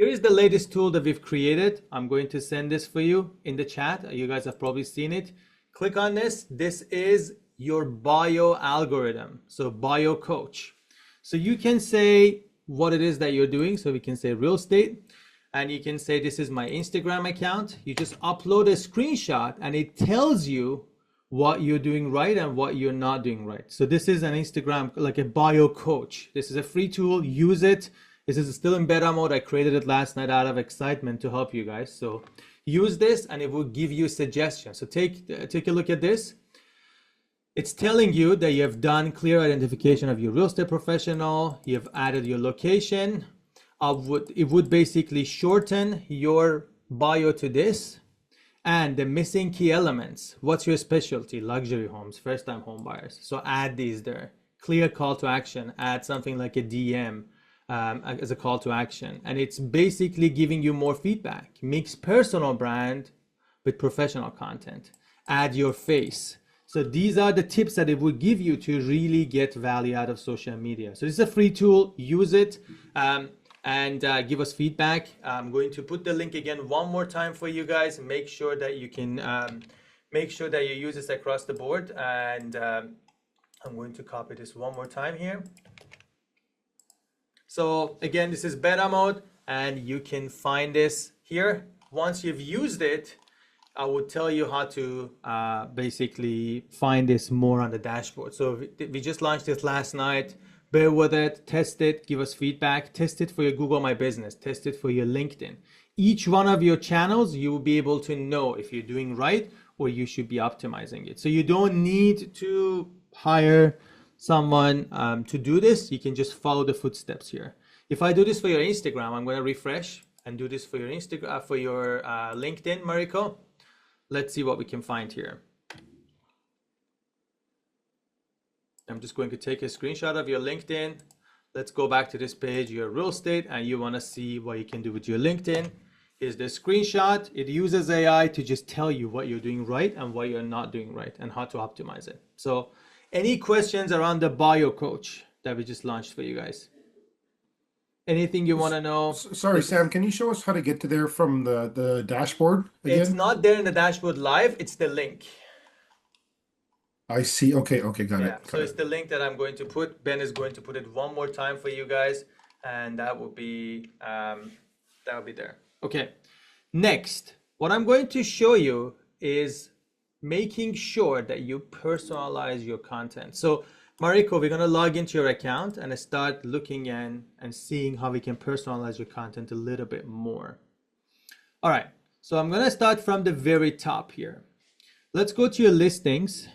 Here is the latest tool that we've created. I'm going to send this for you in the chat. You guys have probably seen it. Click on this. This is your bio algorithm. So bio coach. So you can say what it is that you're doing. So we can say real estate, and you can say this is my Instagram account. You just upload a screenshot and it tells you what you're doing right and what you're not doing right. So this is an Instagram, like a bio coach. This is a free tool. Use it. This is still in beta mode. I created it last night out of excitement to help you guys. So use this and it will give you suggestions. So take a look at this. It's telling you that you have done clear identification of your real estate professional. You have added your location. It would basically shorten your bio to this. And the missing key elements. What's your specialty? Luxury homes, first-time home buyers. So add these there. Clear call to action. Add something like a DM. As a call to action, and it's basically giving you more feedback. Mix personal brand with professional content. Add your face. So these are the tips that it would give you to really get value out of social media. So this is a free tool. Use it and give us feedback. I'm going to put the link again one more time for you guys. Make sure that you can make sure that you use this across the board. And I'm going to copy this one more time here. So again, this is beta mode and you can find this here. Once you've used it, I will tell you how to basically find this more on the dashboard. So we just launched this last night. Bear with it, test it, give us feedback, test it for your Google My Business, test it for your LinkedIn. Each one of your channels, you will be able to know if you're doing right or you should be optimizing it. So you don't need to hire someone to do this. You can just follow the footsteps here. If I do this for your Instagram, I'm going to refresh and do this for your Instagram, for your LinkedIn, Mariko. Let's see what we can find here. I'm just going to take a screenshot of your LinkedIn. Let's go back to this page, your real estate, and you want to see what you can do with your LinkedIn. Here's the screenshot. It uses AI to just tell you what you're doing right and what you're not doing right and how to optimize it. So any questions around the bio coach that we just launched for you guys? Anything you want to know? Sorry, Sam, can you show us how to get to there from the dashboard again? It's not there in the dashboard live. It's the link. I see. Okay, got it. So it's the link that I'm going to put. Ben is going to put it one more time for you guys, and that will be there. Okay. Next, what I'm going to show you is making sure that you personalize your content. So Mariko, we're going to log into your account and start looking in and seeing how we can personalize your content a little bit more. All right, so I'm going to start from the very top here. Let's go to your listings.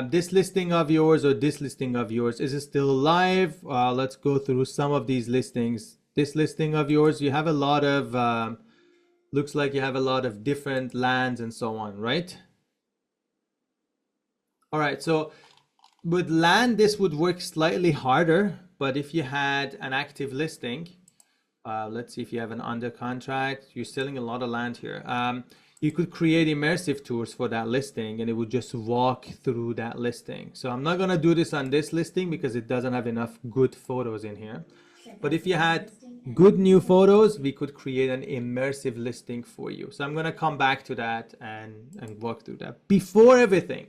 This listing of yours or this listing of yours, is it still live? Let's go through some of these listings. This listing of yours, you have a lot of, looks like you have a lot of different lands and so on, right? All right, so with land, this would work slightly harder, but if you had an active listing, let's see if you have an under contract, you're selling a lot of land here. You could create immersive tours for that listing and it would just walk through that listing. So I'm not gonna do this on this listing because it doesn't have enough good photos in here. But if you had good new photos, we could create an immersive listing for you. So I'm gonna come back to that and walk through that. Before everything,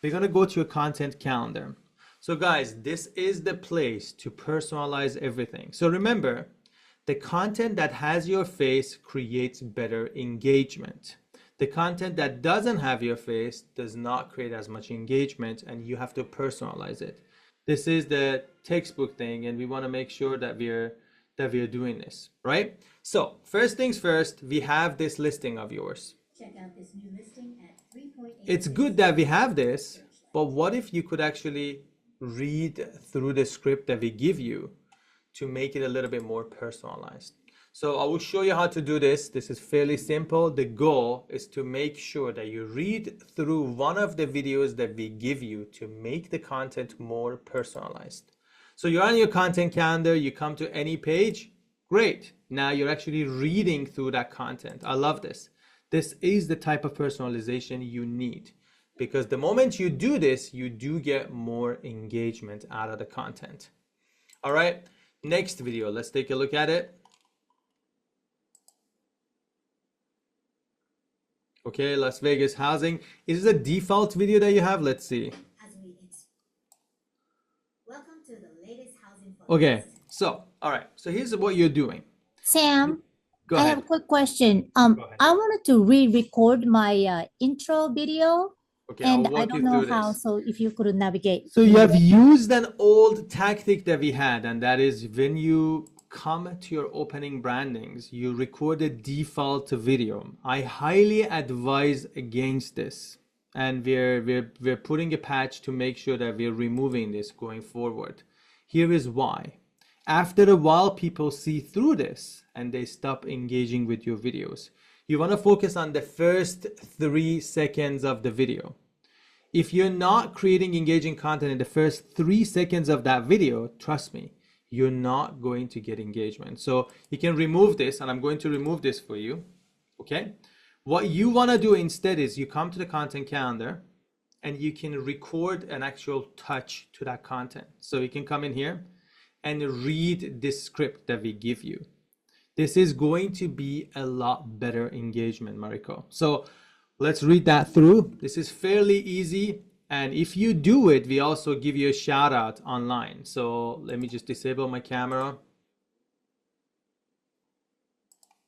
we're gonna go to your content calendar. So guys, this is the place to personalize everything. So remember, the content that has your face creates better engagement. The content that doesn't have your face does not create as much engagement, and you have to personalize it. This is the textbook thing, and we want to make sure that we're doing this, right? So first things first, we have this listing of yours. Check out this new listing at 3.8. It's good that we have this, but what if you could actually read through the script that we give you to make it a little bit more personalized? So I will show you how to do this. This is fairly simple. The goal is to make sure that you read through one of the videos that we give you to make the content more personalized. So you're on your content calendar, you come to any page, great. Now you're actually reading through that content. I love this. This is the type of personalization you need, because the moment you do this, you do get more engagement out of the content. All right, next video, let's take a look at it. Okay, Las Vegas housing. Is this a default video that you have? Let's see. Welcome to the latest housing Okay, forecast. so, all right. So here's what you're doing. Sam, Go I ahead. have a quick question. Go ahead. I wanted to re-record my intro video, Okay, I'll and I walk don't you know through how. this. So if you could navigate. So you me have there. used an old tactic that we had, and that is when you come to your opening brandings, you record a default video. I highly advise against this, and we're putting a patch to make sure that we're removing this going forward. Here is why. After a while, people see through this and they stop engaging with your videos. You want to focus on the first 3 seconds of the video. If you're not creating engaging content in the first 3 seconds of that video, trust me, you're not going to get engagement. So you can remove this, and I'm going to remove this for you. Okay. What you want to do instead is you come to the content calendar and you can record an actual touch to that content. So you can come in here and read this script that we give you. This is going to be a lot better engagement, Mariko. So let's read that through. This is fairly easy. And if you do it, we also give you a shout out online. So let me just disable my camera.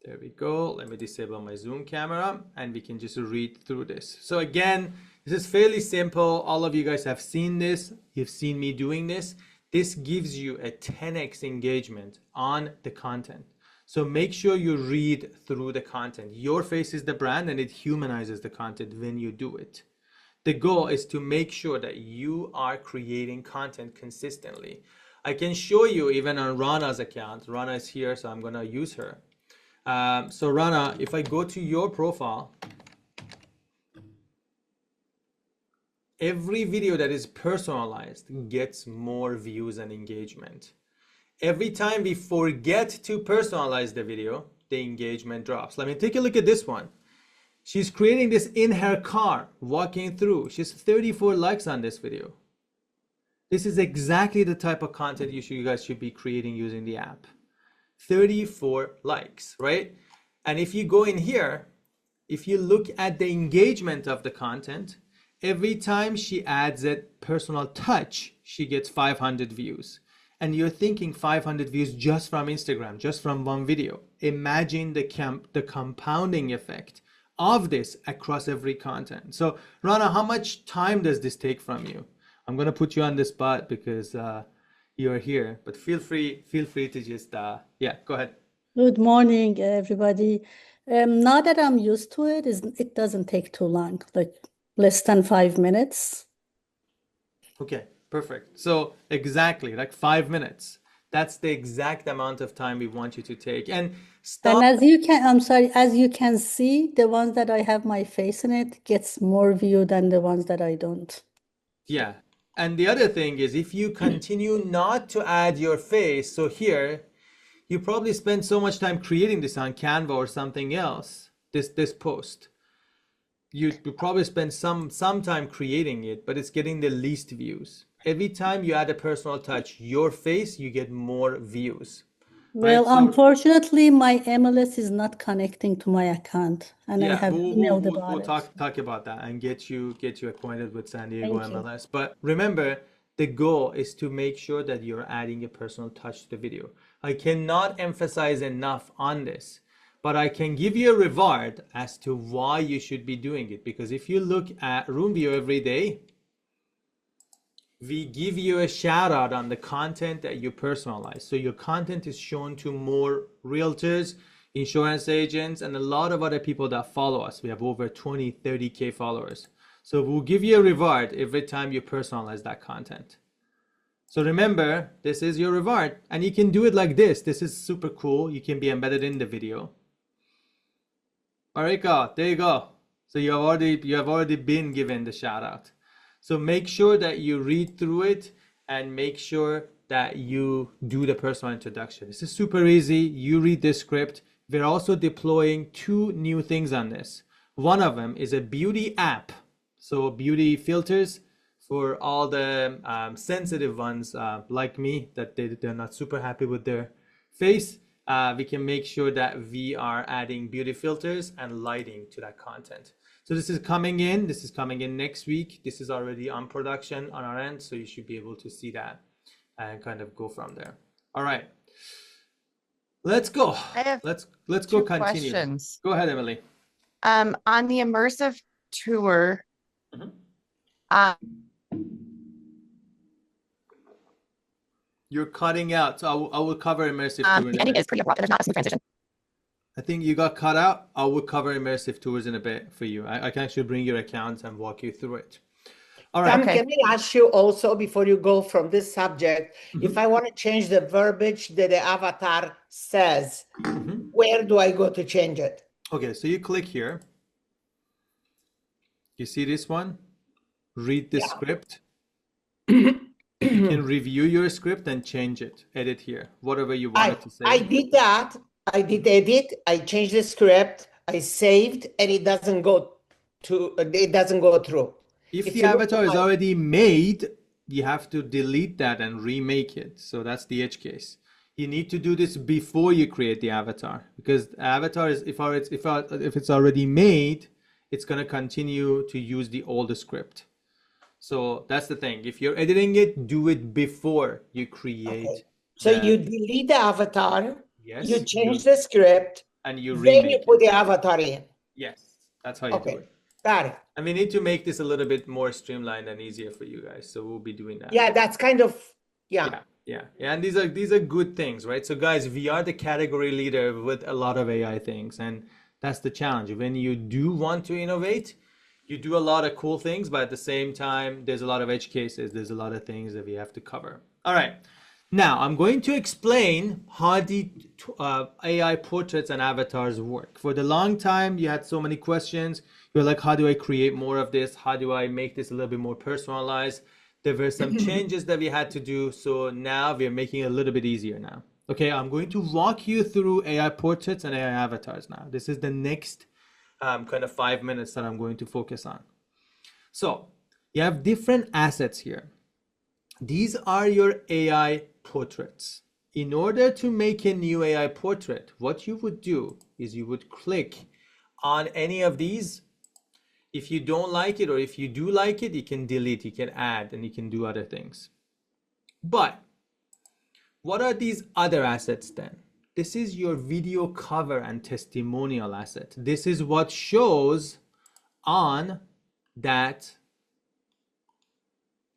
There we go. Let me disable my Zoom camera and we can just read through this. So again, this is fairly simple. All of you guys have seen this. You've seen me doing this. This gives you a 10x engagement on the content. So make sure you read through the content. Your face is the brand and it humanizes the content when you do it. The goal is to make sure that you are creating content consistently. I can show you even on Rana's account. Rana is here, so I'm going to use her. So Rana, if I go to your profile, every video that is personalized gets more views and engagement. Every time we forget to personalize the video, the engagement drops. Let me take a look at this one. She's creating this in her car, walking through. She's 34 likes on this video. This is exactly the type of content you guys should be creating using the app. 34 likes, right? And if you go in here, if you look at the engagement of the content, every time she adds a personal touch, she gets 500 views. And you're thinking 500 views just from Instagram, just from one video. Imagine the compounding effect of this across every content. So Rana, how much time does this take from you? I'm gonna put you on the spot because you're here, but feel free to just yeah, go ahead. Good morning, everybody. Now that I'm used to it, it doesn't take too long, like less than 5 minutes. Okay, perfect. So exactly like 5 minutes. That's the exact amount of time we want you to take. And stop. And as you can see, the ones that I have my face in it gets more view than the ones that I don't. Yeah. And the other thing is if you continue not to add your face, so here, you probably spend so much time creating this on Canva or something else, this post. You probably spend some time creating it, but it's getting the least views. Every time you add a personal touch, your face, you get more views. Well, Right? So- unfortunately, my MLS is not connecting to my account, and I Yeah, have emailed about we'll it. talk about that and get you acquainted with San Diego Thank you. MLS. But remember, the goal is to make sure that you're adding a personal touch to the video. I cannot emphasize enough on this, but I can give you a reward as to why you should be doing it. Because if you look at RoomView every day, we give you a shout out on the content that you personalize. So your content is shown to more realtors, insurance agents, and a lot of other people that follow us. We have over 20, 30K followers. So we'll give you a reward every time you personalize that content. So remember, this is your reward, and you can do it like this. This is super cool. You can be embedded in the video. Marika, there you go. So you have already been given the shout out. So make sure that you read through it and make sure that you do the personal introduction. This is super easy. You read the script. We're also deploying 2 new things on this. One of them is a beauty app. So beauty filters for all the sensitive ones like me, that they're not super happy with their face. We can make sure that we are adding beauty filters and lighting to that content. So this is coming in. This is coming in next week. This is already on production on our end, so you should be able to see that and kind of go from there. All right, let's go. I have Let's two go continue. questions. Go ahead, Emily. On the immersive tour, Mhm. um, You're cutting out, so I will cover immersive tour in the a ending bit. is pretty abrupt and there's not a smooth transition. I think you got cut out. I will cover immersive tours in a bit for you. I can actually bring your account and walk you through it. All right. Sam, Okay. can I ask you also, before you go from this subject, if I want to change the verbiage that the avatar says, where do I go to change it? Okay, so you click here. You see this one? Read the script. You can review your script and change it. Edit here, whatever you want it to say. I did that. I did edit. I changed the script. I saved, and it doesn't go through. If If the you look avatar at is my- already made, you have to delete that and remake it. So that's the edge case. You need to do this before you create the avatar, because the avatar is if it's already made, it's going to continue to use the old script. So that's the thing. If you're editing it, do it before you create. Okay. So the- you delete the avatar, Yes, you change the script, and you then you remake put it. the avatar in. Yes, that's how you do Okay, it. got it. And we need to make this a little bit more streamlined and easier for you guys. So we'll be doing that. Yeah, that's kind of, Yeah, and these are good things, right? So guys, we are the category leader with a lot of AI things, and that's the challenge. When you do want to innovate, you do a lot of cool things, but at the same time, there's a lot of edge cases. There's a lot of things that we have to cover. All right, now I'm going to explain how the AI portraits and avatars work. For the long time, you had so many questions. You're like, how do I create more of this? How do I make this a little bit more personalized? There were some changes that we had to do. So now we're making it a little bit easier now. Okay, I'm going to walk you through AI portraits and AI avatars now. This is the next kind of 5 minutes that I'm going to focus on. So you have different assets here. These are your AI portraits. In order to make a new AI portrait, what you would do is you would click on any of these. If you don't like it, or if you do like it, you can delete, you can add, and you can do other things. But what are these other assets then? This is your video cover and testimonial asset. This is what shows on that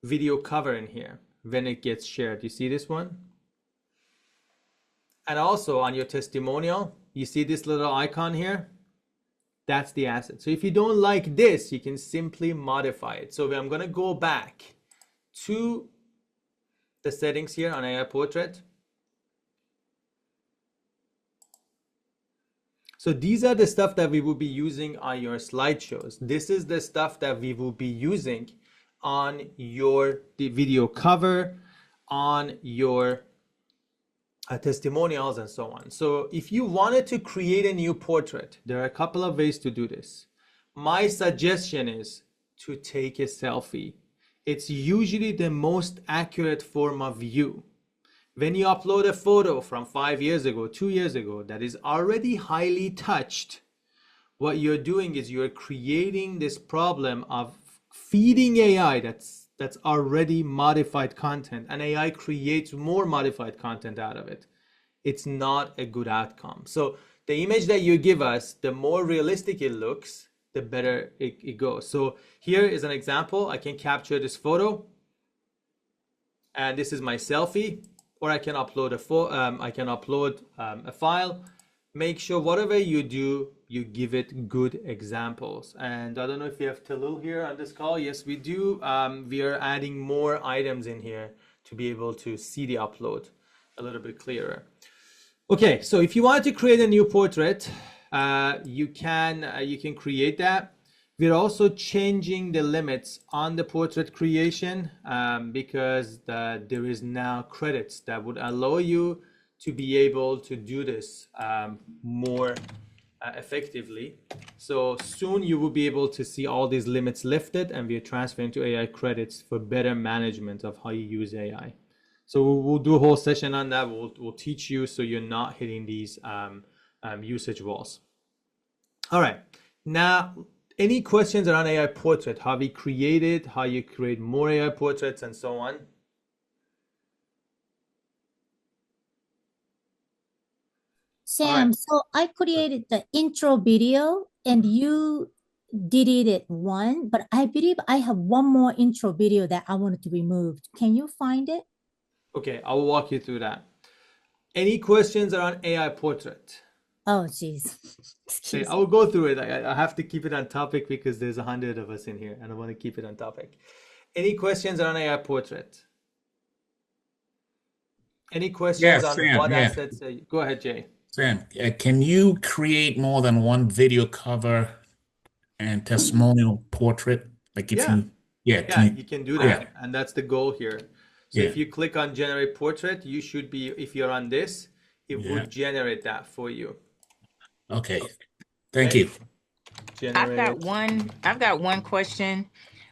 video cover in here when it gets shared. You see this one? And also on your testimonial, you see this little icon here? That's the asset. So if you don't like this, you can simply modify it. So I'm going to go back to the settings here on AI Portrait. So these are the stuff that we will be using on your slideshows. This is the stuff that we will be using on the video cover, on your testimonials and so on. So if you wanted to create a new portrait, there are a couple of ways to do this. My suggestion is to take a selfie. It's usually the most accurate form of you. When you upload a photo from 5 years ago, 2 years ago, that is already highly touched, what you're doing is you're creating this problem of feeding AI that's already modified content, and AI creates more modified content out of it. It's not a good outcome. So the image that you give us, the more realistic it looks, the better it goes. So here is an example. I can capture this photo, and this is my selfie, or I can upload a file. Make sure whatever you do, you give it good examples. And I don't know if we have Talul here on this call. Yes, we do. We are adding more items in here to be able to see the upload a little bit clearer. Okay, so if you want to create a new portrait, you can create that. We're also changing the limits on the portrait creation because there is now credits that would allow you to be able to do this more effectively. So soon you will be able to see all these limits lifted, and we are transferring to AI credits for better management of how you use AI. So we'll do a whole session on that. We'll teach you so you're not hitting these usage walls. All right. Now, Any questions around AI portrait? How we create it, how you create more AI portraits, and so on? Sam, so I created the intro video and you deleted one, but I believe I have one more intro video that I wanted to remove. Can you find it? Okay, I will walk you through that. Any questions around AI portrait? Oh, geez. Okay, Excuse I will go through it. I have to keep it on topic because there's 100 of us in here and I want to keep it on topic. Any questions around AI portrait? Any questions on Sam, what yeah. assets? Go ahead, Jay. Sam, can you create more than one video cover and testimonial portrait? Like if Yeah. you, yeah, Yeah, can you can do yeah. that. And that's the goal here. So if Yeah. you click on generate portrait, you should be, if you're on this, it Yeah. would generate that for you. Okay. Thank Okay. you. Generate. I've got one question.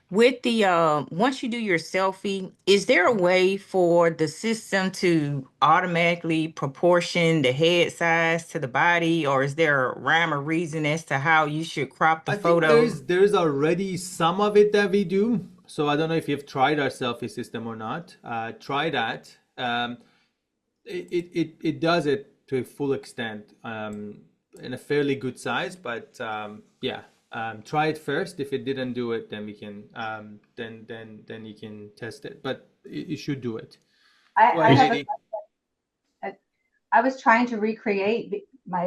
With the once you do your selfie, is there a way for the system to automatically proportion the head size to the body, or is there a rhyme or reason as to how you should crop the I think photo? there's already some of it that we do. So I don't know if you've tried our selfie system or not. Try that. It does it to a full extent in a fairly good size, but yeah. Try it first. If it didn't do it, then we can then you can test it. But you should do it. Go I ahead, have JD. I was trying to recreate my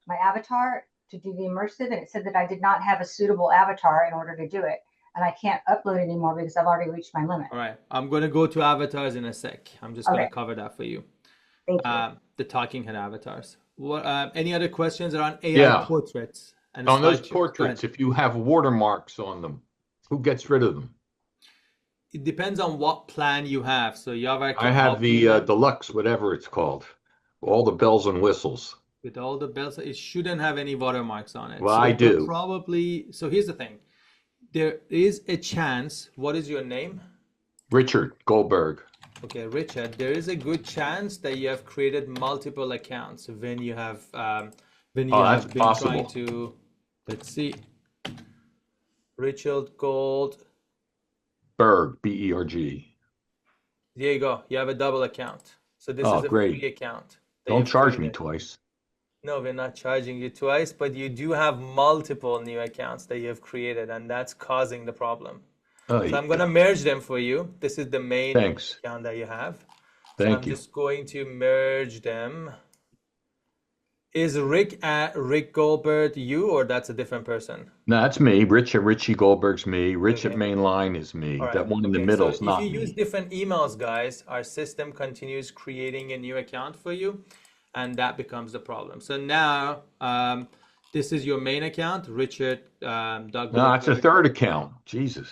my avatar to do the immersive, and it said that I did not have a suitable avatar in order to do it, and I can't upload anymore because I've already reached my limit. All right, I'm going to go to avatars in a sec. I'm just going to cover that for you. Thank you. The talking head avatars. What? Any other questions around AI portraits? And On those slideshows? Go portraits, ahead. if you have watermarks on them, who gets rid of them? It depends on what plan you have. So Yavar can I have help you the deluxe, whatever it's called, all the bells and whistles. with all the bells. It shouldn't have any watermarks on it. Well, So I you'll do. probably. So here's the thing. There is a chance. What is your name? Richard Goldberg. Okay, Richard. There is a good chance that you have created multiple accounts when you have that's been possible. trying to. Let's see. Richard Gold. Berg, B-E-R-G. There you go. You have a double account. So this Oh, is a great. free account. that Don't you've charge me created. twice. No, we're not charging you twice, but you do have multiple new accounts that you have created, and that's causing the problem. Oh, So I'm going to merge them for you. This is the main Thanks. account that you have. So Thank I'm you. just going to merge them. Is Rick at Rick Goldberg you, or that's a different person? No, that's me. Richie Goldberg's me. Richard Okay. Mainline is me. All right. That one in the Okay, middle so is not if you use me. different emails, guys, our system continues creating a new account for you, and that becomes the problem. So now, this is your main account, Richard Doug. No, it's a third account. Jesus.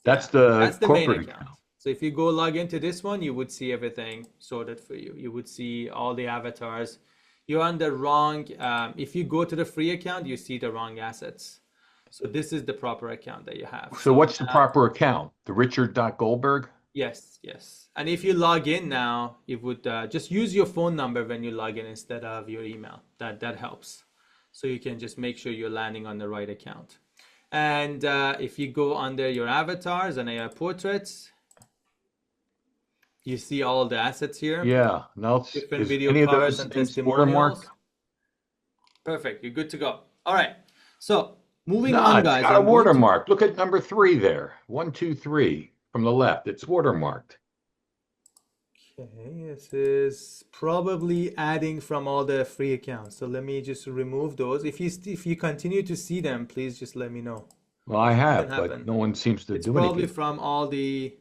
That's the That's the main corporate account. account. So if you go log into this one, you would see everything sorted for you. You would see all the avatars. You're on the wrong, if you go to the free account, you see the wrong assets. So this is the proper account that you have. So what's the proper account? The Richard.Goldberg? Yes, yes. And if you log in now, it would just use your phone number when you log in instead of your email. That helps. So you can just make sure you're landing on the right account. And if you go under your avatars and AI portraits, you see all the assets here. Yeah. No, it's, Different is video any of covers those and things watermarked? testimonials. Perfect. You're good to go. All right. So moving No, on, it's guys. got a I'm going to- watermark. Look at number 3 there. 1, 2, 3 from the left. It's watermarked. Okay, this is probably adding from all the free accounts. So let me just remove those. If you continue to see them, please just let me know. Well, I have, Can but happen. no one seems to It's do probably anything. from all the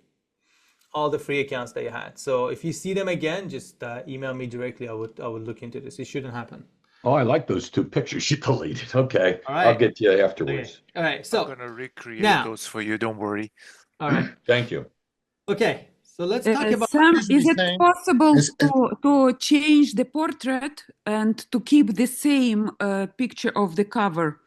free accounts that you had. So if you see them again, just email me directly. I would look into this. It shouldn't happen. Oh, I like those 2 pictures you deleted. Okay. All I'll right. get to you Okay. afterwards. All right. I'm So gonna recreate now- those for you. Don't worry. all right. Thank you. Okay. So let's talk about. Sam, Excuse is me, it Sam. possible Is- to change the portrait and to keep the same picture of the cover,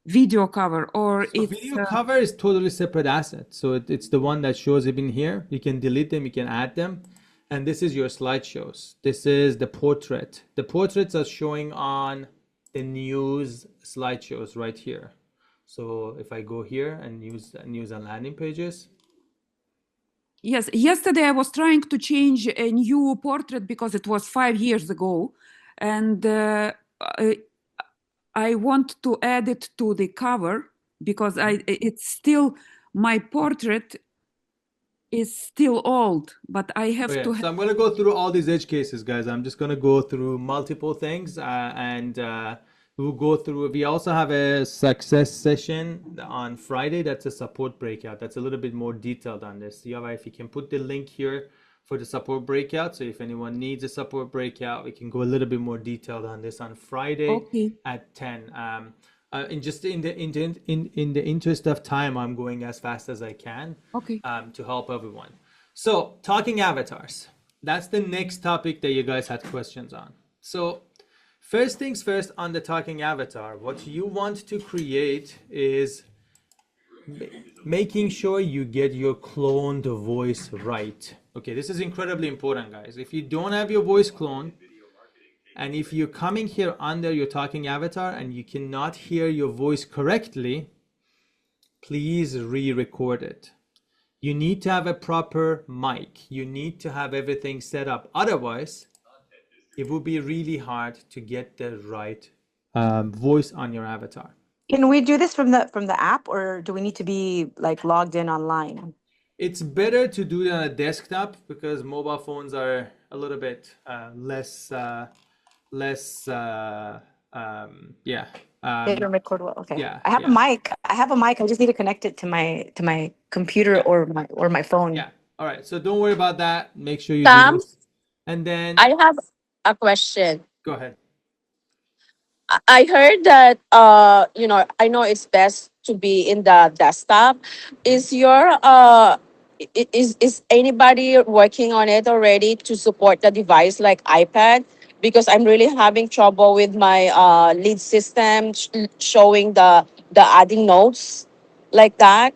video cover, or So it's video cover is totally separate asset. So it's the one that shows up in here. You can delete them, you can add them. And this is your slideshows. This is the portrait. The portraits are showing on the news slideshows right here. So if I go here and use news and landing pages, Yes, yesterday I was trying to change a new portrait because it was 5 years ago, and I want to add it to the cover because it's still, my portrait is still old, but I have okay, to so I'm going to go through all these edge cases, guys. I'm just going to go through multiple things we'll go through. We also have a success session on Friday. That's a support breakout. That's a little bit more detailed on this. Yava, if you can put the link here for the support breakout. So if anyone needs a support breakout, we can go a little bit more detailed on this on Friday at 10. In the interest of time, I'm going as fast as I can to help everyone. So talking avatars, that's the next topic that you guys had questions on. So first things first, on the talking avatar, what you want to create is making sure you get your cloned voice right. Okay, this is incredibly important, guys. If you don't have your voice cloned, and if you're coming here under your talking avatar and you cannot hear your voice correctly, please re-record it. You need to have a proper mic. You need to have everything set up. Otherwise, it will be really hard to get the right voice on your avatar. Can we do this from the app, or do we need to be like logged in online? It's better to do it on a desktop because mobile phones are a little bit less They don't record well. Okay. Yeah, I have a mic. I have a mic. I just need to connect it to my computer or my phone. Yeah. All right. So don't worry about that. Make sure you Sam, do this. And then I have a question. go ahead. I heard that I know it's best to be in the desktop. Is your is anybody working on it already to support the device like iPad? Because I'm really having trouble with my lead system showing the adding notes like that.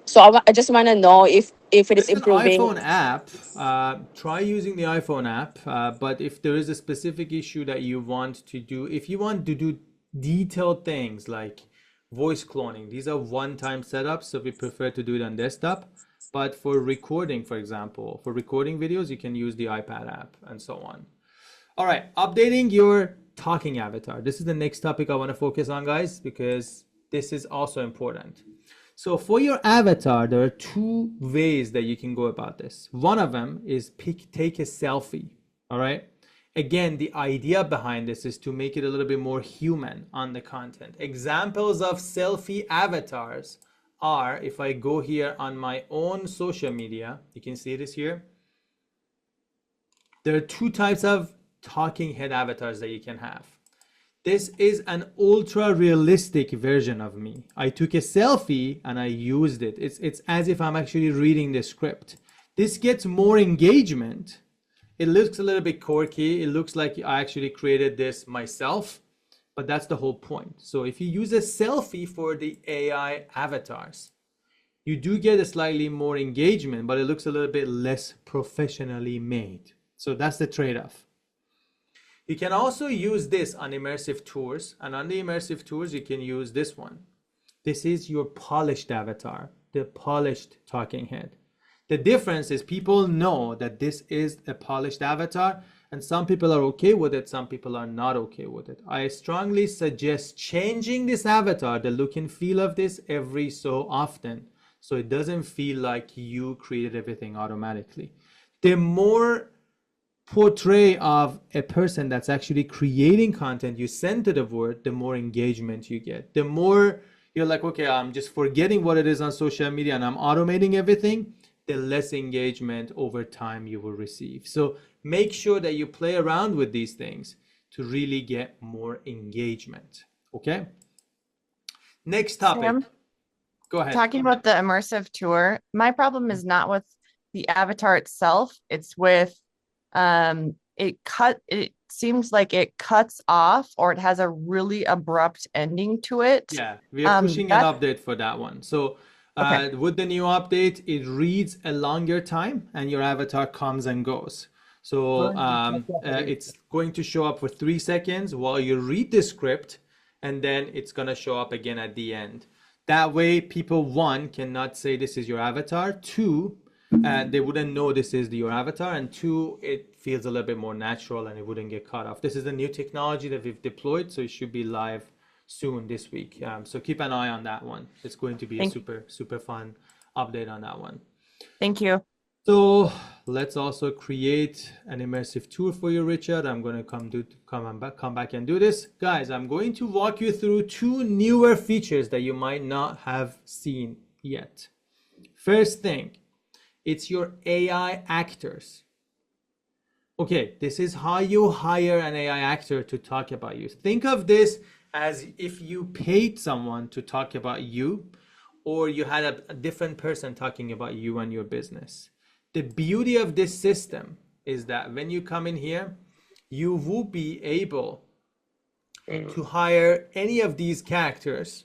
So I just want to know if it is It's an improving. iPhone app. Try using the iPhone app. But if there is a specific issue that you want to do, if you want to do detailed things like voice cloning, these are one-time setups, so we prefer to do it on desktop. But for recording, for example, for recording videos, you can use the iPad app and so on. All right, updating your talking avatar. This is the next topic I want to focus on, guys, because this is also important. So for your avatar, there are two ways that you can go about this. One of them is take a selfie, all right? Again, the idea behind this is to make it a little bit more human on the content. Examples of selfie avatars are, if I go here on my own social media, you can see this here. There are two types of talking head avatars that you can have. This is an ultra realistic version of me. I took a selfie and I used it. It's as if I'm actually reading the script. This gets more engagement. It looks a little bit quirky. It looks like I actually created this myself, but that's the whole point. So if you use a selfie for the AI avatars, you do get a slightly more engagement, but it looks a little bit less professionally made. So that's the trade-off. You can also use this on immersive tours, and on the immersive tours, you can use this one. This is your polished avatar, the polished talking head. The difference is people know that this is a polished avatar, and some people are okay with it, some people are not okay with it. I strongly suggest changing this avatar, the look and feel of this, every so often, so it doesn't feel like you created everything automatically. The more portray of a person that's actually creating content you send to the board, the more engagement you get. The more you're like, okay, I'm just forgetting what it is on social media and I'm automating everything, the less engagement over time you will receive. So make sure that you play around with these things to really get more engagement. Okay. Next topic. Sam, go ahead. talking about the immersive tour, my problem is not with the avatar itself. It's with it seems like it cuts off, or it has a really abrupt ending to it. Yeah, we are pushing an update for that one. So with the new update, it reads a longer time and your avatar comes and goes. So it's going to show up for 3 seconds while you read the script, and then it's going to show up again at the end. That way, people, one, cannot say this is your avatar. Two, they wouldn't know this is your avatar. And two, it feels a little bit more natural and it wouldn't get cut off. This is the new technology that we've deployed, so it should be live soon this week. So keep an eye on that one. It's going to be a super fun update on that one. Thank you. So let's also create an immersive tour for you, Richard. I'm going to come back and do this. Guys, I'm going to walk you through two newer features that you might not have seen yet. First thing, it's your AI actors. Okay, this is how you hire an AI actor to talk about you. Think of this as if you paid someone to talk about you, or you had a different person talking about you and your business. The beauty of this system is that when you come in here, you will be able to hire any of these characters.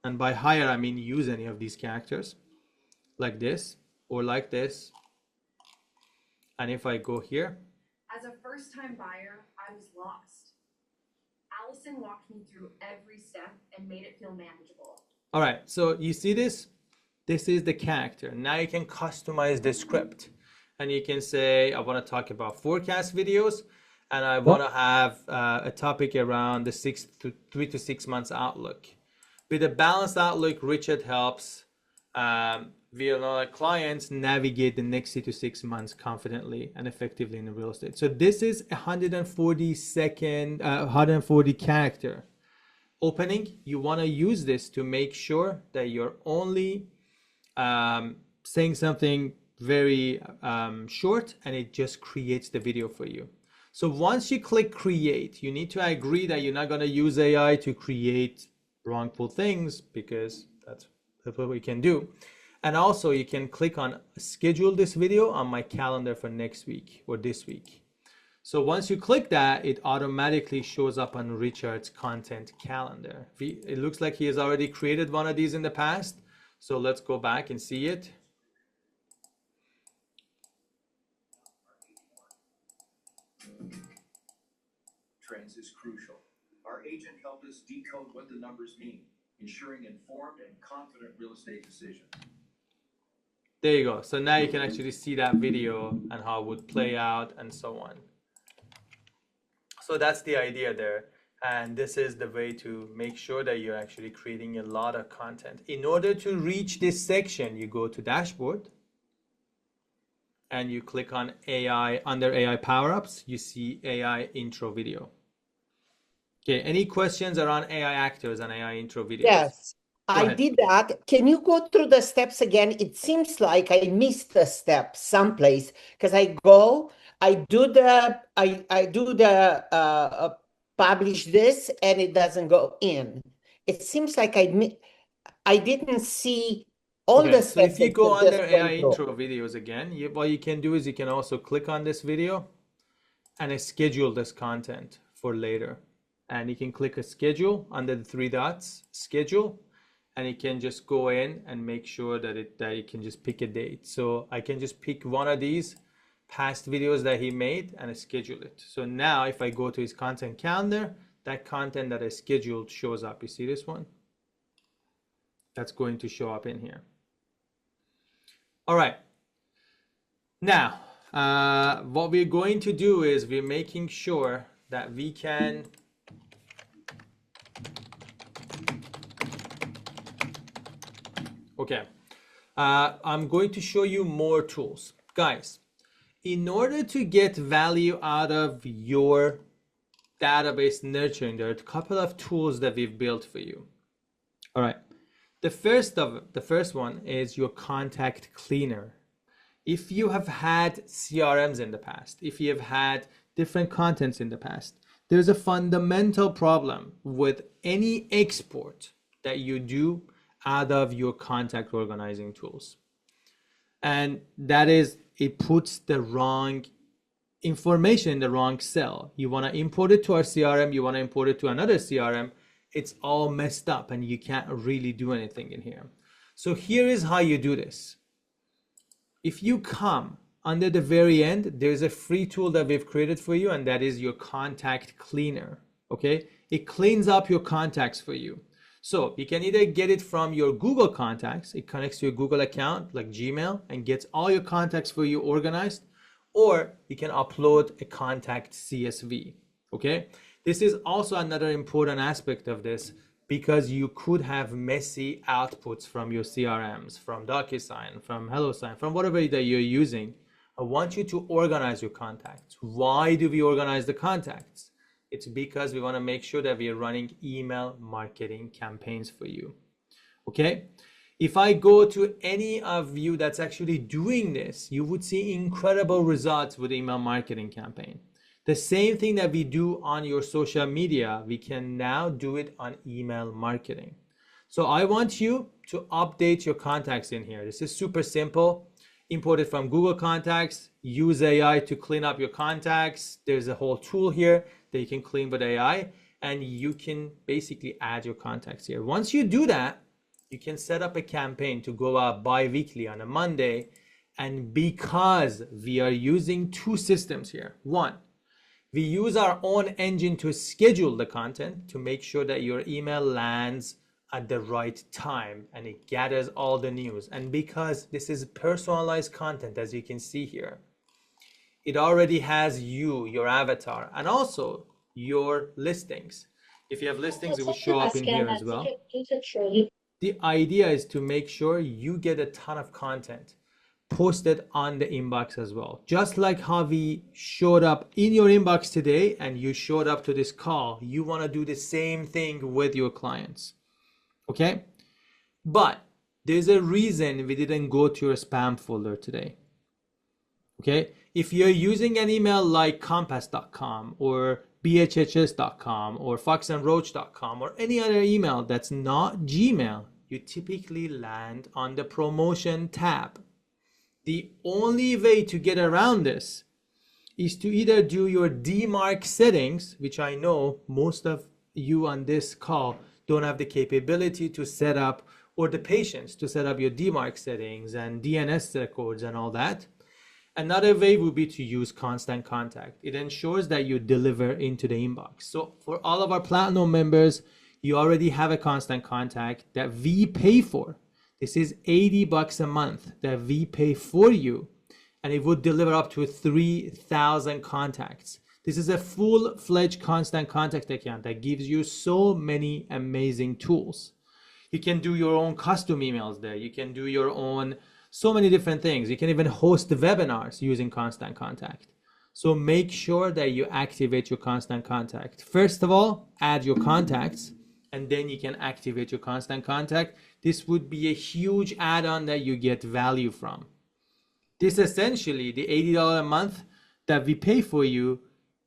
And by hire, I mean use any of these characters like this or like this. And if I go here. As a first-time buyer, I was lost. Allison walked me through every step and made it feel manageable. All right, so you see this? This is the character. Now you can customize the script and you can say, I want to talk about forecast videos and I want to have a topic around the 3 to 6 months outlook. With a balanced outlook, Richard helps VLO clients navigate the next 3 to 6 months confidently and effectively in real estate. So this is 140 character opening. You want to use this to make sure that you're only saying something very short and it just creates the video for you. So once you click create, you need to agree that you're not going to use AI to create wrongful things, because that's what we can do. And also you can click on schedule this video on my calendar for next week or this week. So once you click that, it automatically shows up on Richard's content calendar. It looks like he has already created one of these in the past. So let's go back and see it. Trends is crucial. Our agent helped us decode what the numbers mean, ensuring informed and confident real estate decisions. There you go. So now you can actually see that video and how it would play out and so on. So that's the idea there. And this is the way to make sure that you're actually creating a lot of content. In order to reach this section, you go to dashboard and you click on AI. Under AI power-ups, you see AI intro video. Okay, any questions around AI actors and AI intro videos? Yes, I did that. Can you go through the steps again? It seems like I missed a step someplace, because I do the publish this and it doesn't go in. It seems like I didn't see all the steps. So if you go under AI intro videos again, what you can do is you can also click on this video and schedule this content for later. And you can click a schedule under the 3 dots, schedule, and you can just go in and make sure that you can just pick a date. So I can just pick one of these past videos that he made and schedule it. So now if I go to his content calendar, that content that I scheduled shows up. You see this one? That's going to show up in here. All right. Now, what we're going to do is we're making sure that we can I'm going to show you more tools. Guys, in order to get value out of your database nurturing, there are a couple of tools that we've built for you. All right. The first one is your contact cleaner. If you have had CRMs in the past, if you have had different contents in the past, there's a fundamental problem with any export that you do out of your contact organizing tools. And that is, it puts the wrong information in the wrong cell. You want to import it to our CRM, you want to import it to another CRM, it's all messed up and you can't really do anything in here. So here is how you do this. If you come under the very end, there's a free tool that we've created for you, and that is your contact cleaner. Okay, it cleans up your contacts for you. So you can either get it from your Google contacts, it connects to your Google account like Gmail and gets all your contacts for you organized, or you can upload a contact CSV, okay? This is also another important aspect of this, because you could have messy outputs from your CRMs, from DocuSign, from HelloSign, from whatever that you're using. I want you to organize your contacts. Why do we organize the contacts? It's because we want to make sure that we are running email marketing campaigns for you. Okay? If I go to any of you that's actually doing this, you would see incredible results with email marketing campaign. The same thing that we do on your social media, we can now do it on email marketing. So I want you to update your contacts in here. This is super simple. Import it from Google Contacts, use AI to clean up your contacts. There's a whole tool here that you can clean with AI, and you can basically add your contacts here. Once you do that, you can set up a campaign to go out bi-weekly on a Monday. And because we are using two systems here, one, we use our own engine to schedule the content to make sure that your email lands at the right time and it gathers all the news. And because this is personalized content, as you can see here, it already has you, your avatar, and also your listings. If you have listings, it will show up in here as well. The idea is to make sure you get a ton of content posted on the inbox as well. Just like how we showed up in your inbox today and you showed up to this call, you want to do the same thing with your clients. Okay? But there's a reason we didn't go to your spam folder today. Okay? If you're using an email like compass.com or bhhs.com or foxandroach.com or any other email that's not Gmail, you typically land on the promotion tab. The only way to get around this is to either do your DMARC settings, which I know most of you on this call don't have the capability to set up, or the patience to set up your DMARC settings and DNS records and all that. Another way would be to use Constant Contact. It ensures that you deliver into the inbox. So for all of our Platinum members, you already have a Constant Contact that we pay for. This is $80 a month that we pay for you, and it would deliver up to 3,000 contacts. This is a full-fledged Constant Contact account that gives you so many amazing tools. You can do your own custom emails there. You can do your own, so many different things. You can even host webinars using Constant Contact. So make sure that you activate your Constant Contact. First of all, add your contacts, and then you can activate your Constant Contact. This would be a huge add-on that you get value from. This essentially, the $80 a month that we pay for you,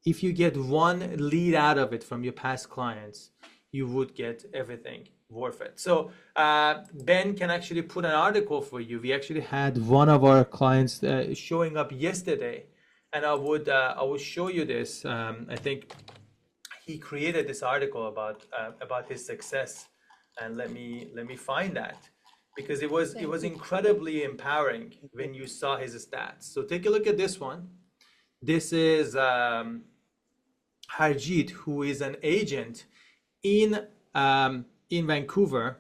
if you get one lead out of it from your past clients, you would get everything worth it. So Ben can actually put an article for you. We actually had one of our clients showing up yesterday, and I would show you this. I think he created this article about his success, and let me find that, because it was incredibly empowering when you saw his stats. So take a look at this one. This is Harjeet, who is an agent in Vancouver,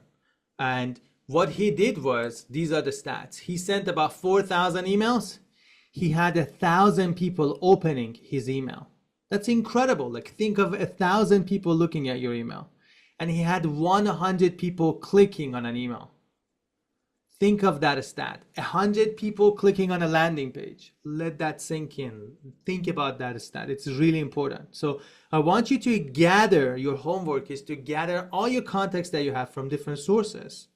and what he did was, these are the stats. He sent about 4,000 emails. He had 1,000 people opening his email. That's incredible. Like, think of 1,000 people looking at your email, and he had 100 people clicking on an email. Think of that stat. 100 people clicking on a landing page. Let that sink in. Think about that stat. It's really important. So I want you to gather, your homework is to gather all your contacts that you have from different sources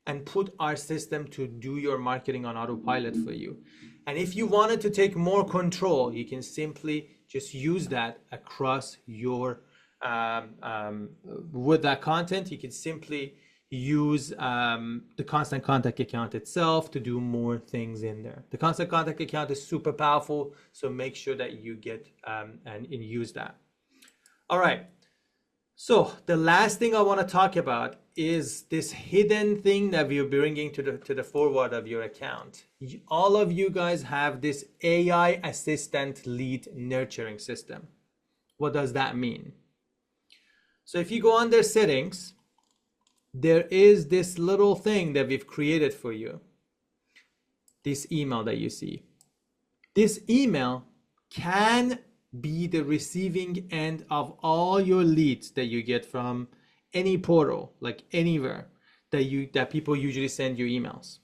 and put our system to do your marketing on autopilot for you. And if you wanted to take more control, you can simply just use that across your, with that content, you can simply use the Constant Contact account itself to do more things in there. The Constant Contact account is super powerful, so make sure that you get and use that. All right. So the last thing I want to talk about is this hidden thing that we're bringing to the forward of your account. All of you guys have this AI assistant lead nurturing system. What does that mean? So if you go under settings, there is this little thing that we've created for you. This email that you see. This email can be the receiving end of all your leads that you get from any portal, like anywhere that people usually send you emails.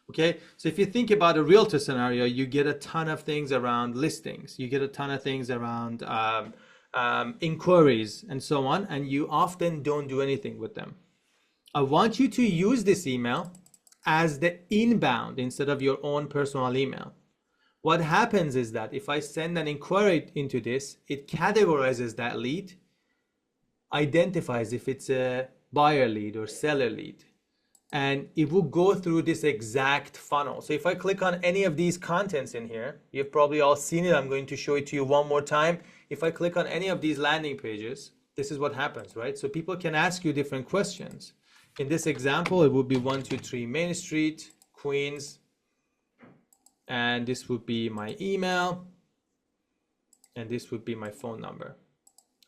Okay, so if you think about a realtor scenario, you get a ton of things around listings, you get a ton of things around inquiries and so on, and you often don't do anything with them. I want you to use this email as the inbound instead of your own personal email. What happens is that if I send an inquiry into this, it categorizes that lead, identifies if it's a buyer lead or seller lead, and it will go through this exact funnel. So if I click on any of these contents in here, you've probably all seen it. I'm going to show it to you one more time. If I click on any of these landing pages, this is what happens, right? So people can ask you different questions. In this example, it would be 123 Main Street, Queens, and this would be my email, and this would be my phone number.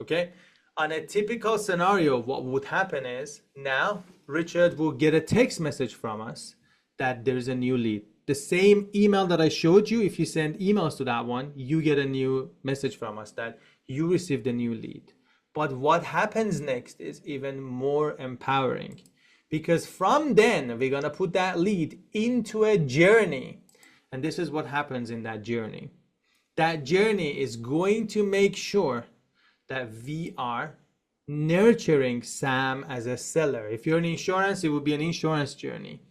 Okay, on a typical scenario, what would happen is now Richard will get a text message from us that there's a new lead. The same email that I showed you, if you send emails to that one, you get a new message from us that you received a new lead. But what happens next is even more empowering, because from then we're gonna put that lead into a journey. And this is what happens in that journey. That journey is going to make sure that we are nurturing Sam as a seller. If you're in insurance, it would be an insurance journey.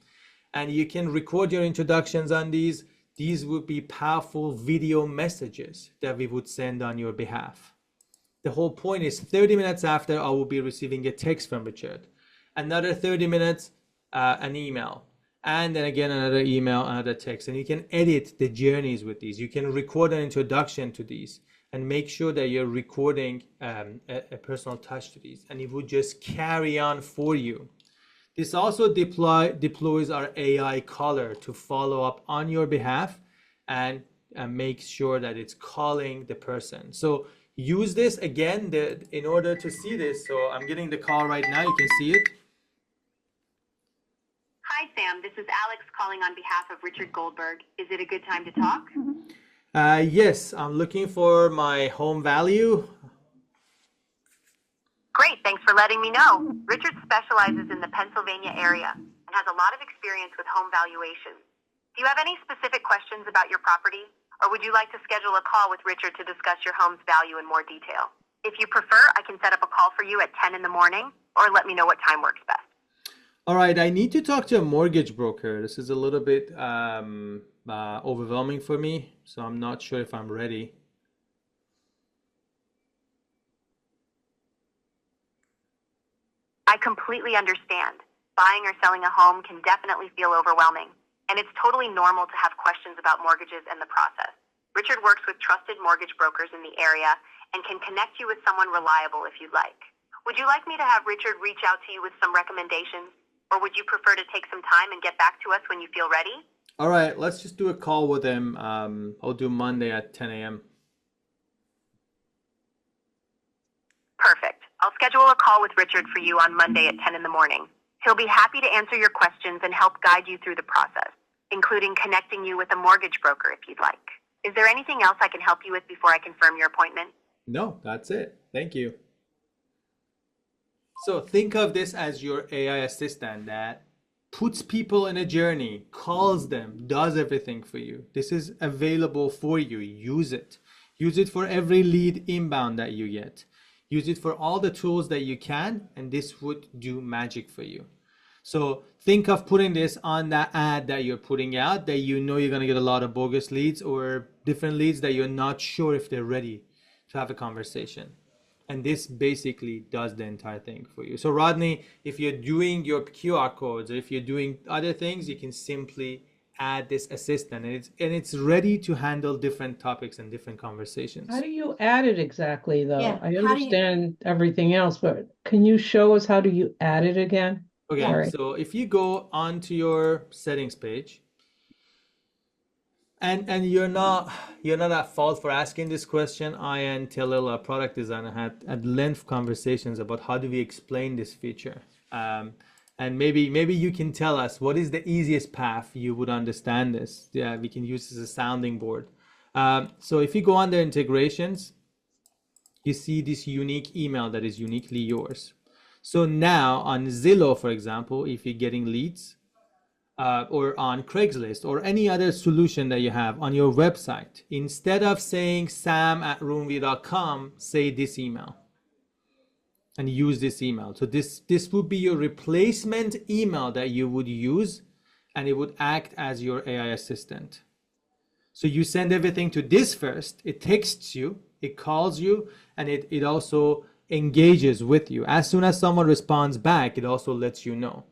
And you can record your introductions on these. These would be powerful video messages that we would send on your behalf. The whole point is 30 minutes after, I will be receiving a text from Richard. Another 30 minutes, an email. And then again, another email, another text. And you can edit the journeys with these. You can record an introduction to these and make sure that you're recording a personal touch to these. And it would just carry on for you. This also deploys our AI caller to follow up on your behalf and make sure that it's calling the person. So use this again in order to see this. So I'm getting the call right now. You can see it. Hi, Sam. This is Alex calling on behalf of Richard Goldberg. Is it a good time to talk? Yes, I'm looking for my home value. Great. Thanks for letting me know. Richard specializes in the Pennsylvania area and has a lot of experience with home valuations. Do you have any specific questions about your property? Or would you like to schedule a call with Richard to discuss your home's value in more detail? If you prefer, I can set up a call for you at 10 in the morning, or let me know what time works best. All right, I need to talk to a mortgage broker. This is a little bit overwhelming for me, so I'm not sure if I'm ready. I completely understand. Buying or selling a home can definitely feel overwhelming, and it's totally normal to have questions about mortgages and the process. Richard works with trusted mortgage brokers in the area and can connect you with someone reliable if you'd like. Would you like me to have Richard reach out to you with some recommendations? Or would you prefer to take some time and get back to us when you feel ready? All right, let's just do a call with him. I'll do Monday at 10 a.m. Perfect. I'll schedule a call with Richard for you on Monday at 10 in the morning. He'll be happy to answer your questions and help guide you through the process, including connecting you with a mortgage broker if you'd like. Is there anything else I can help you with before I confirm your appointment? No, that's it. Thank you. So think of this as your AI assistant that puts people in a journey, calls them, does everything for you. This is available for you. Use it. Use it for every lead inbound that you get. Use it for all the tools that you can, and this would do magic for you. So think of putting this on that ad that you're putting out that you know you're going to get a lot of bogus leads or different leads that you're not sure if they're ready to have a conversation. And this basically does the entire thing for you. So Rodney, if you're doing your QR codes or if you're doing other things, you can simply add this assistant and it's ready to handle different topics and different conversations. How do you add it exactly though? Yeah, I how do you- understand everything else, but can you show us how do you add it again? Okay, Sorry. so if you go onto your settings page, and you're not at fault for asking this question. I and Talil, our product designer, had at length conversations about how do we explain this feature. And maybe you can tell us what is the easiest path you would understand this. Yeah, we can use this as a sounding board. So if you go under integrations, you see this unique email that is uniquely yours. So now on Zillow, for example, if you're getting leads, or on Craigslist or any other solution that you have on your website, instead of saying sam@roomview.com, say this email and use this email. So this would be your replacement email that you would use, and it would act as your AI assistant. So you send everything to this first, it texts you, it calls you, and it also engages with you. As soon as someone responds back, it also lets you know.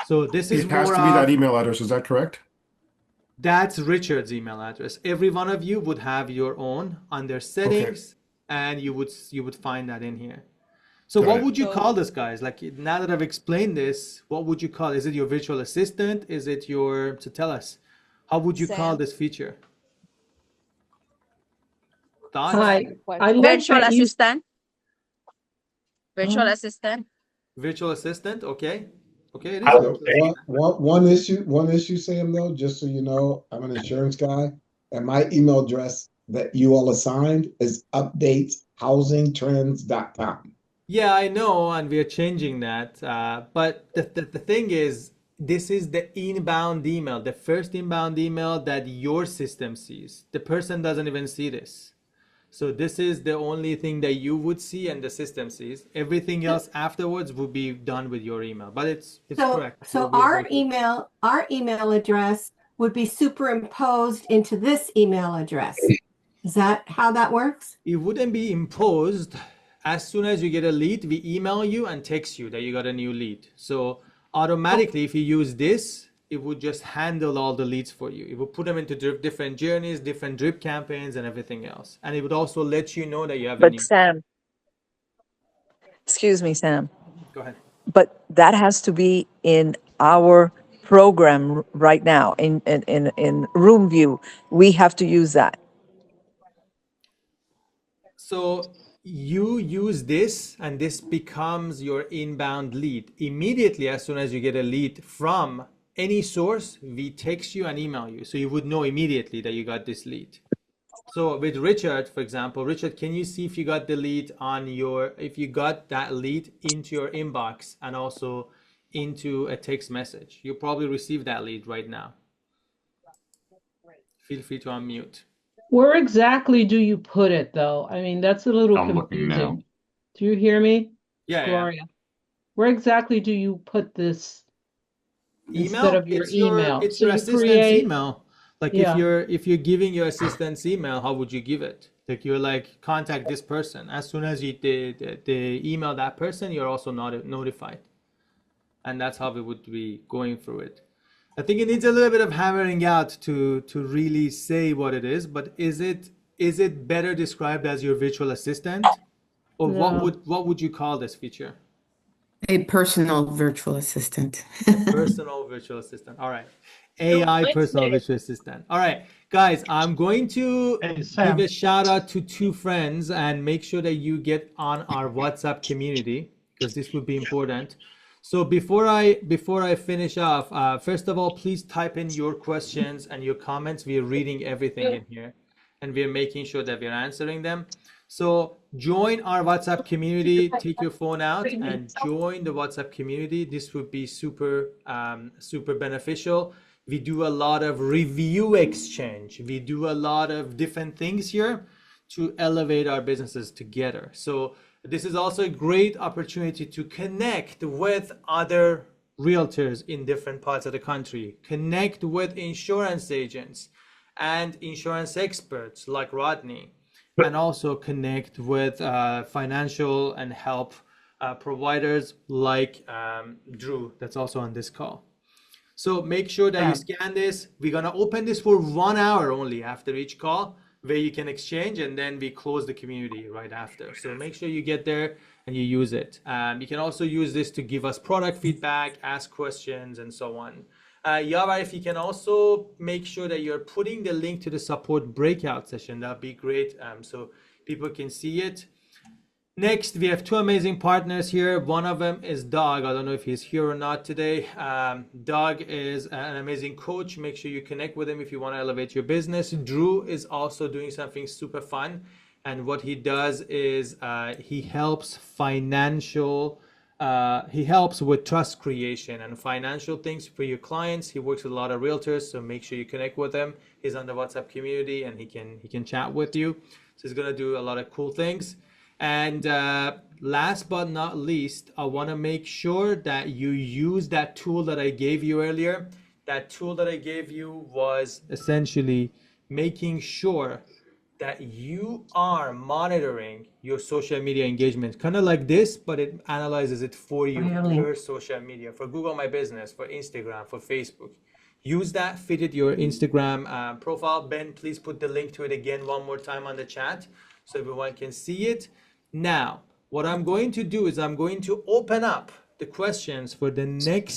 So this is It has more to be that of, email address. Is that correct? that's Richard's email address. Every one of you would have your own under settings, and you would find that in here. So Got what it. would you call this, guys? Like, now that I've explained this, what would you call it? Is it your virtual assistant? Is it your, so tell us, how would you call Sam. this feature? Thoughts? Hi, I like Virtual that you. assistant. Virtual assistant. Virtual assistant, okay. Okay, it is. So, virtual assistant. one issue, Sam, though, just so you know, I'm an insurance guy, and my email address that you all assigned is updateshousingtrends.com. Yeah, I know, and we are changing that. But the thing is, this is the inbound email, the first inbound email that your system sees. The person doesn't even see this. So this is the only thing that you would see and the system sees. Everything else afterwards would be done with your email. But it's correct. So We're our good. email address would be superimposed into this email address. Is that how that works? It wouldn't be imposed. As soon as you get a lead, we email you and text you that you got a new lead. So automatically, if you use this, it would just handle all the leads for you. It would put them into different journeys, different drip campaigns, and everything else. And it would also let you know that you have a But new. Sam, excuse me, Sam, Go ahead. but that has to be in our program right now in Room View. We have to use that. So you use this, and this becomes your inbound lead. Immediately, as soon as you get a lead from any source, we text you and email you. So you would know immediately that you got this lead. So with Richard, for example, Richard, can you see if you got the lead on your, if you got that lead into your inbox and also into a text message? You probably received that lead right now. Feel free to unmute. Where exactly do you put it, though? I mean, that's a little I'm looking now. confusing. Do you hear me? Yeah, yeah. Gloria. Where exactly do you put this instead Email, of your it's your, email? it's So your you assistant's create, email. Like yeah. if you're giving your assistant's email, how would you give it? Like you're like, contact this person. As soon as you they email that person, you're also notified. And that's how we would be going through it. I think it needs a little bit of hammering out to really say what it is, but is it better described as your virtual assistant? Or No. what would you call this feature? A personal virtual assistant. Personal virtual assistant. All right. AI personal virtual assistant. All right, guys, I'm going to give a shout out to two friends and make sure that you get on our WhatsApp community, because this would be important. So before I finish off, first of all, please type in your questions and your comments. We are reading everything in here, and we are making sure that we're answering them. So join our WhatsApp community. Take your phone out and join the WhatsApp community. This would be super beneficial. We do a lot of review exchange. We do a lot of different things here to elevate our businesses together. So this is also a great opportunity to connect with other realtors in different parts of the country, connect with insurance agents and insurance experts like Rodney, and also connect with financial and help providers like Drew, that's also on this call. So make sure that you scan this. We're gonna open this for 1 hour only after each call, where you can exchange, and then we close the community right after. So make sure you get there and you use it. You can also use this to give us product feedback, ask questions, and so on. Yava, if you can also make sure that you're putting the link to the support breakout session, that'd be great, so people can see it. Next, we have two amazing partners here. One of them is Doug. I don't know if he's here or not today. Doug is an amazing coach. Make sure you connect with him if you want to elevate your business. Drew is also doing something super fun. And what he does is he helps he helps with trust creation and financial things for your clients. He works with a lot of realtors, so make sure you connect with him. He's on the WhatsApp community and he can chat with you. So he's gonna do a lot of cool things. And last but not least, I want to make sure that you use that tool that I gave you earlier. That tool that I gave you was essentially making sure that you are monitoring your social media engagement, kind of like this, but it analyzes it for you per social media, for Google My Business, for Instagram, for Facebook. Use that, fit it your Instagram profile. Ben, please put the link to it again one more time on the chat so everyone can see it. Now, what I'm going to do is I'm going to open up the questions for the next